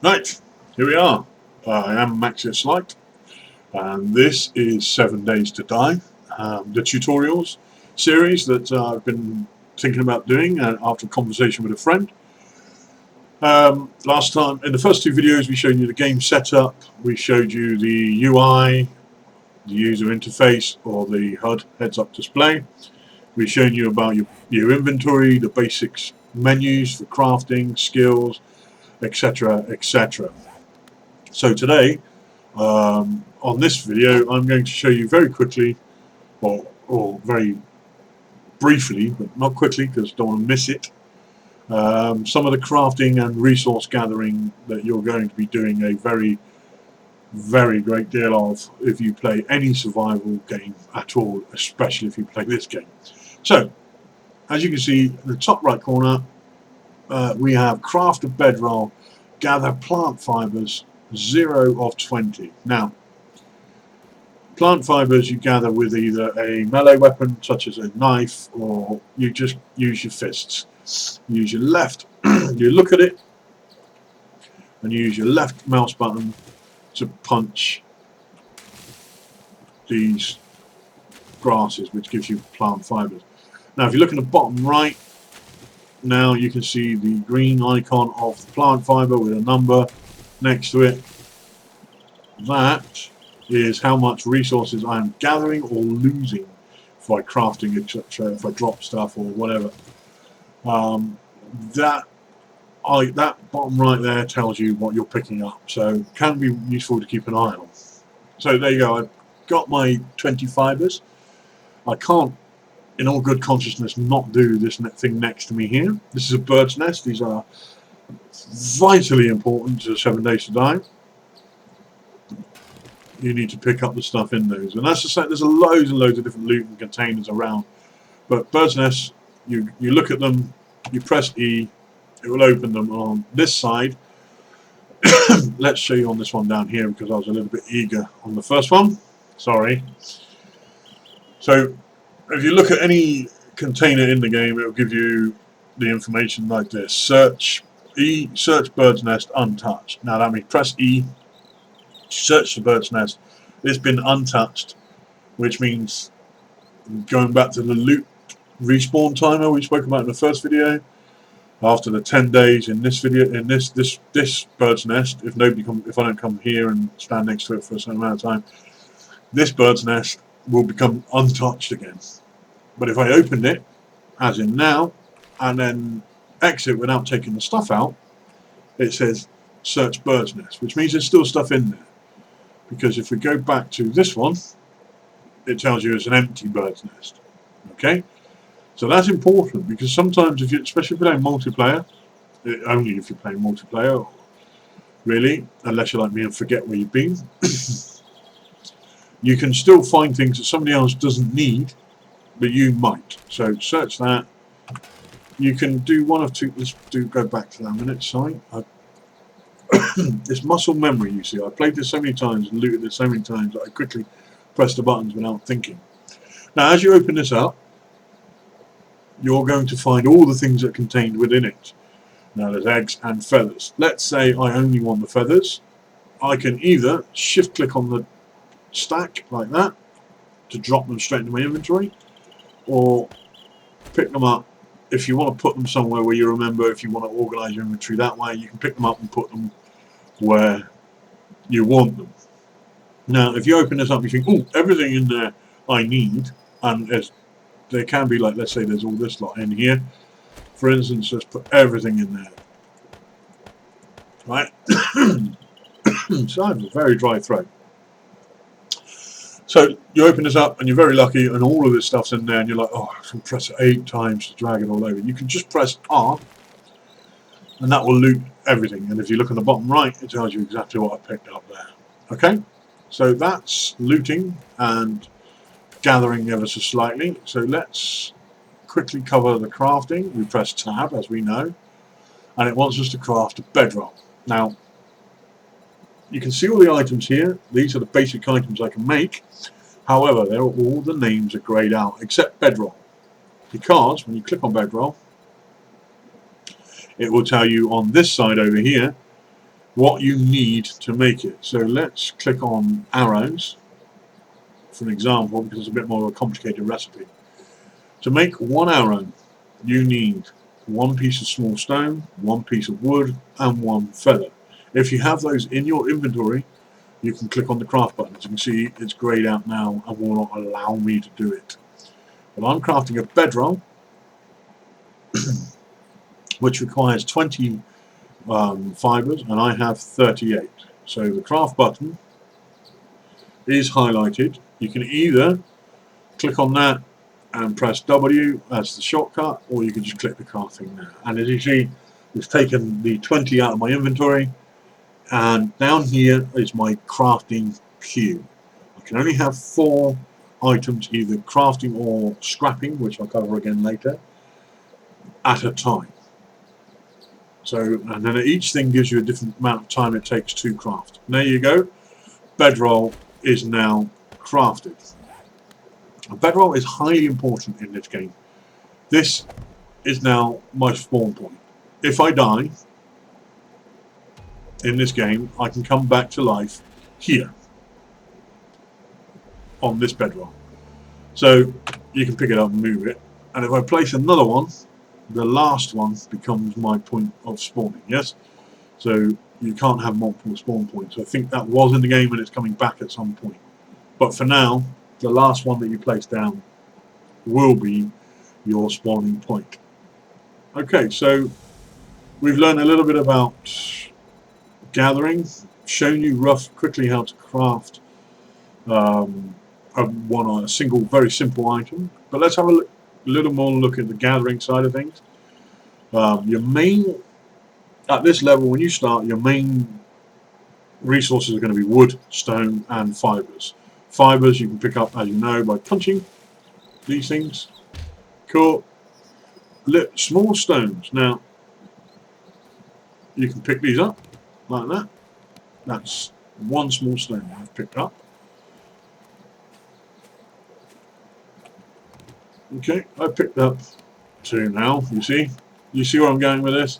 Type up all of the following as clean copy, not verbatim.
Right, here we are. I am Maxius Light, and this is 7 Days to Die, the tutorials series that I've been thinking about doing after a conversation with a friend. Last time, in the first two videos, we showed you the game setup, we showed you the UI, the user interface, or the HUD, heads-up display. We've shown you about your inventory, the basics menus for crafting, skills, etc., etc. So today, on this video, I'm going to show you very quickly, or very briefly, but not quickly because I don't want to miss it, some of the crafting and resource gathering that you're going to be doing a very, very great deal of if you play any survival game at all, especially if you play this game. So, as you can see in the top right corner, we have craft a bedroll, gather plant fibers, 0 of 20. Now, plant fibers you gather with either a melee weapon such as a knife, or you just use your fists. Use your left, you look at it and you use your left mouse button to punch these grasses, which gives you plant fibers. Now if you look in the bottom right, now you can see the green icon of the plant fiber with a number next to it. That is how much resources I'm gathering or losing by crafting, etc., if I drop stuff or whatever. That bottom right there tells you what you're picking up, so it can be useful to keep an eye on. So there you go, I've got my 20 fibers. I can't, in all good consciousness, not do this thing next to me here. This is a bird's nest. These are vitally important to 7 Days to Die. You need to pick up the stuff in those, and that's just like there's loads and loads of different loot and containers around. But bird's nests, you look at them, you press E, it will open them on this side. Let's show you on this one down here because I was a little bit eager on the first one. Sorry. So if you look at any container in the game, it will give you the information like this. Search E, search bird's nest untouched. Now that means press E, search the bird's nest. It's been untouched, which means going back to the loot respawn timer we spoke about in the first video. After the 10 days in this video, in this bird's nest, if I don't come here and stand next to it for a certain amount of time, this bird's nest will become untouched again. But if I opened it, as in now, and then exit without taking the stuff out, it says search bird's nest, which means there's still stuff in there. Because if we go back to this one, it tells you it's an empty bird's nest. Okay, so that's important because sometimes, especially if you're playing multiplayer, only if you're playing multiplayer, really, unless you're like me and forget where you've been, you can still find things that somebody else doesn't need, but you might. So search that. You can do one of two. Let's go back to that a minute. Sorry. It's muscle memory, you see. I played this so many times and looted this so many times that I quickly press the buttons without thinking. Now, as you open this up, you're going to find all the things that are contained within it. Now, there's eggs and feathers. Let's say I only want the feathers. I can either shift-click on the stack like that to drop them straight into my inventory, or pick them up. If you want to put them somewhere where you remember, if you want to organize your inventory that way, you can pick them up and put them where you want them. Now, if you open this up, you think, oh, everything in there I need, and there can be, like, let's say there's all this lot in here. For instance, let's put everything in there. Right? So I have a very dry throat. So you open this up and you're very lucky and all of this stuff's in there and you're like, oh, I can press it 8 times to drag it all over. You can just press R and that will loot everything. And if you look at the bottom right, it tells you exactly what I picked up there. Okay? So that's looting and gathering ever so slightly. So let's quickly cover the crafting. We press tab, as we know, and it wants us to craft a bedroll. Now, you can see all the items here. These are the basic items I can make. However, all the names are grayed out except bedroll, because when you click on bedroll, it will tell you on this side over here what you need to make it. So let's click on arrows for an example, because it's a bit more of a complicated recipe. To make one arrow, you need one piece of small stone, one piece of wood, and one feather. If you have those in your inventory, you can click on the craft button. As you can see, it's grayed out now and will not allow me to do it. But I'm crafting a bedroll, which requires 20 fibers, and I have 38. So the craft button is highlighted. You can either click on that and press W as the shortcut, or you can just click the crafting there. And as you see, it's taken the 20 out of my inventory, and down here is my crafting queue. I can only have 4 items, either crafting or scrapping, which I'll cover again later, at a time. So, and then each thing gives you a different amount of time it takes to craft. And there you go. Bedroll is now crafted. A bedroll is highly important in this game. This is now my spawn point. If I die in this game, I can come back to life here on this bedroll. So you can pick it up and move it. And if I place another one, the last one becomes my point of spawning. Yes, so you can't have multiple spawn points. I think that was in the game and it's coming back at some point. But for now, the last one that you place down will be your spawning point. Okay, so we've learned a little bit about gathering, shown you quickly how to craft a single very simple item. But let's have a little more look at the gathering side of things. Your main, at this level when you start, your main resources are going to be wood, stone and fibers. Fibers you can pick up, as you know, by punching these things. Cool. Small stones. Now you can pick these up like that. That's one small stone I've picked up. Okay, I picked up 2 now. You see where I'm going with this?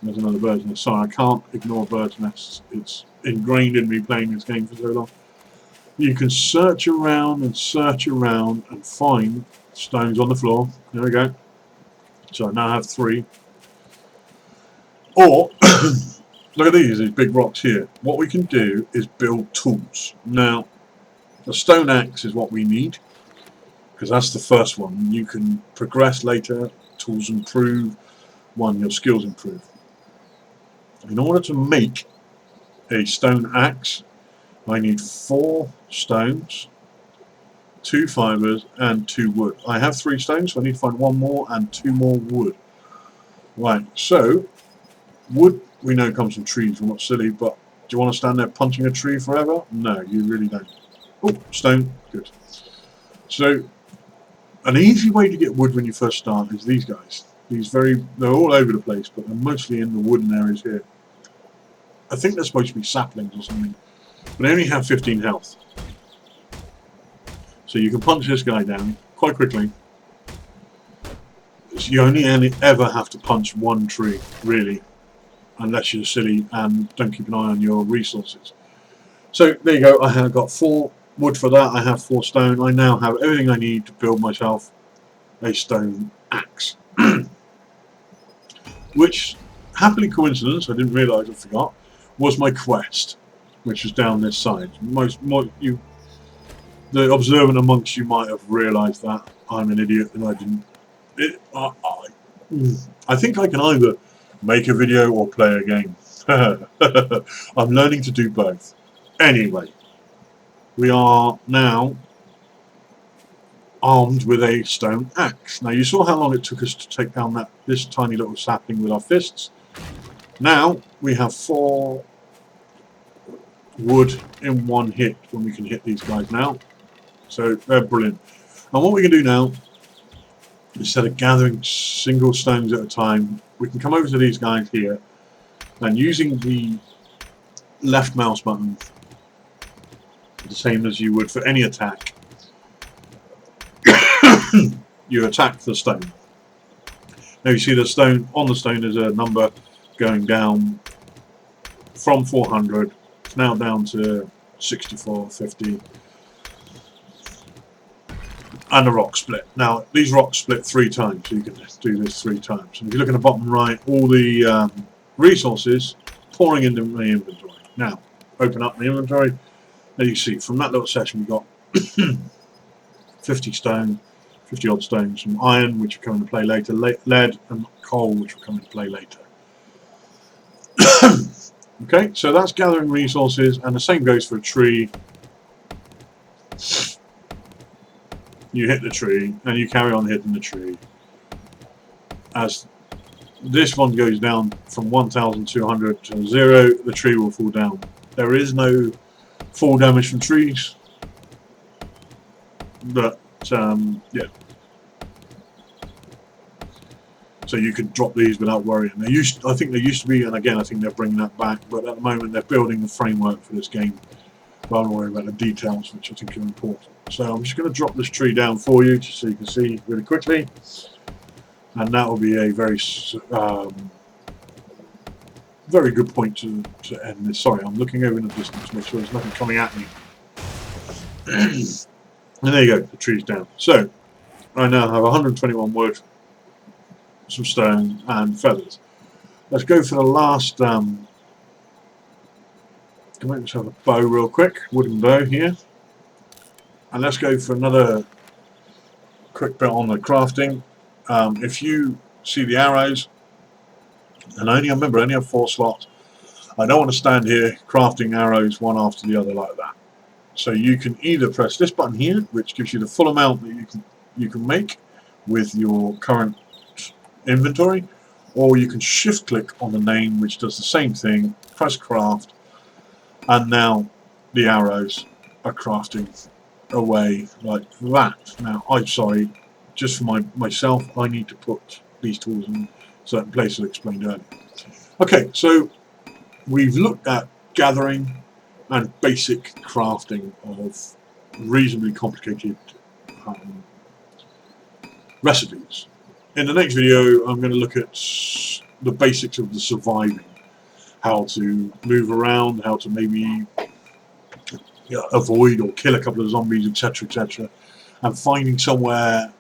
There's another bird's nest. Sorry, I can't ignore bird's nests. It's ingrained in me playing this game for so long. You can search around and find stones on the floor. There we go. So I now have 3. Or look at these big rocks here. What we can do is build tools. Now, the stone axe is what we need, because that's the first one. You can progress later. Tools improve. Your skills improve. In order to make a stone axe, I need 4 stones, 2 fibers and 2 wood. I have 3 stones, so I need to find 1 more and 2 more wood. Right, so wood we know comes from trees. We're not silly, but do you want to stand there punching a tree forever? No, you really don't. Oh, stone, good. So an easy way to get wood when you first start is these guys. They're all over the place, but they're mostly in the wooden areas here. I think they're supposed to be saplings or something, but they only have 15 health. So you can punch this guy down quite quickly. So you only ever have to punch 1 tree, really, unless you're silly and don't keep an eye on your resources. So there you go. I have got 4 wood for that. I have 4 stone. I now have everything I need to build myself a stone axe. Which, happily coincidence, I didn't realise, I forgot, was my quest, which was down this side. The observant amongst you might have realised that. I'm an idiot and I didn't. I think I can either make a video or play a game. I'm learning to do both. Anyway, we are now armed with a stone axe. Now you saw how long it took us to take down this tiny little sapling with our fists. Now we have 4 wood in 1 hit when we can hit these guys now. So they're brilliant. And what we can do now, instead of gathering single stones at a time, we can come over to these guys here and using the left mouse button, the same as you would for any attack, you attack the stone. Now you see the stone, on the stone is a number going down from 400, it's now down to 64, 50. And a rock split. Now, these rocks split 3 times, so you can do this 3 times. And if you look at the bottom right, all the resources pouring into my inventory. Now, open up the inventory. There you see, from that little section, we've got 50 stone, 50 odd stones, some iron, which will come into play later, lead, and coal, which will come into play later. Okay, so that's gathering resources, and the same goes for a tree. You hit the tree, and you carry on hitting the tree. As this one goes down from 1,200 to 0, the tree will fall down. There is no fall damage from trees, but yeah. So you could drop these without worrying. I think there used to be, and again I think they're bringing that back, but at the moment they're building the framework for this game rather than worry about the details, which I think are important. So I'm just going to drop this tree down for you just so you can see really quickly, and that will be a very very good point to end this. Sorry, I'm looking over in the distance to make sure there's nothing coming at me. And there you go, the tree's down. So I now have 121 wood, some stone and feathers. Let's go for the last can make myself a bow real quick, wooden bow here, and let's go for another quick bit on the crafting. If you see the arrows, and I only have 4 slots, I don't want to stand here crafting arrows one after the other like that. So you can either press this button here, which gives you the full amount that you can make with your current inventory, or you can shift click on the name, which does the same thing, press craft, and now the arrows are crafting away like that. Now I'm sorry, just for myself, I need to put these tools in certain places I explained earlier. Okay, so we've looked at gathering and basic crafting of reasonably complicated recipes. In the next video I'm going to look at the basics of the surviving, how to move around, how to maybe avoid or kill a couple of zombies, etc, etc, and finding somewhere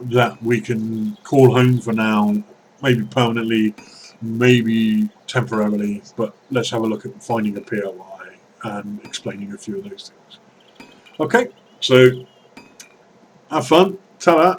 that we can call home for now, maybe permanently, maybe temporarily, but let's have a look at finding a POI and explaining a few of those things. Okay, so have fun, ta-da.